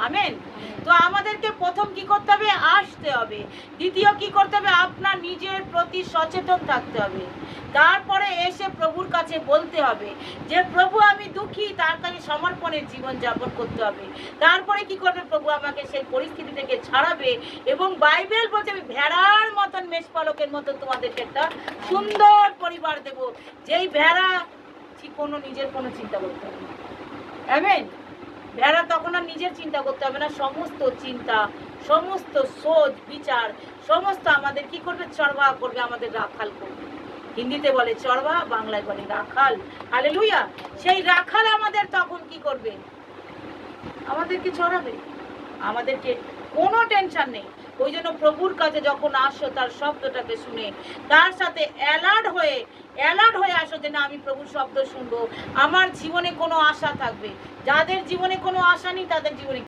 Amen. তো আমাদেরকে প্রথম কি করতে হবে? আসতে হবে। দ্বিতীয় কি করতে হবে? আপনার নিজের প্রতি সচেতন থাকতে হবে। তারপরে এসে প্রভুর কাছে বলতে হবে যে প্রভু আমি দুঃখী, তার কাছে সমর্পণের জীবন যাপন করতে হবে। তারপরে কি করবে? প্রভু আমাকে সেই পরিস্থিতি থেকে ছাড়াবে এবং বাইবেল বলছে আমি ভেড়ার মতন মেষপালকের মতন তোমাদেরকে একটা সুন্দর পরিবার দেব, যেই ভেড়া কোনো নিজের কোনো চিন্তা করতে হবে না। আমেন। ভেড়া তখন আর নিজের চিন্তা করতে হবে না, সমস্ত চিন্তা, সমস্ত সোচ বিচার, সমস্ত আমাদের কি করবে? চরবাহ করবে, আমাদের রাখাল করবে। হিন্দিতে বলে চরবাহ, বাংলায় বলে রাখাল। হালেলুয়া। সেই রাখাল আমাদের তখন কি করবে? আমাদেরকে চড়াবে, আমাদেরকে কোনো টেনশন নেই। ওই জন্য প্রভুর কাছে যখন আসো তার শব্দটাকে শুনে তার সাথে অ্যালার্ট হয়ে আসো যে না আমি প্রভুর শব্দ শুনবো, আমার জীবনে কোনো আশা থাকবে। যাদের জীবনে কোনো আশা নেই তাদের জীবনে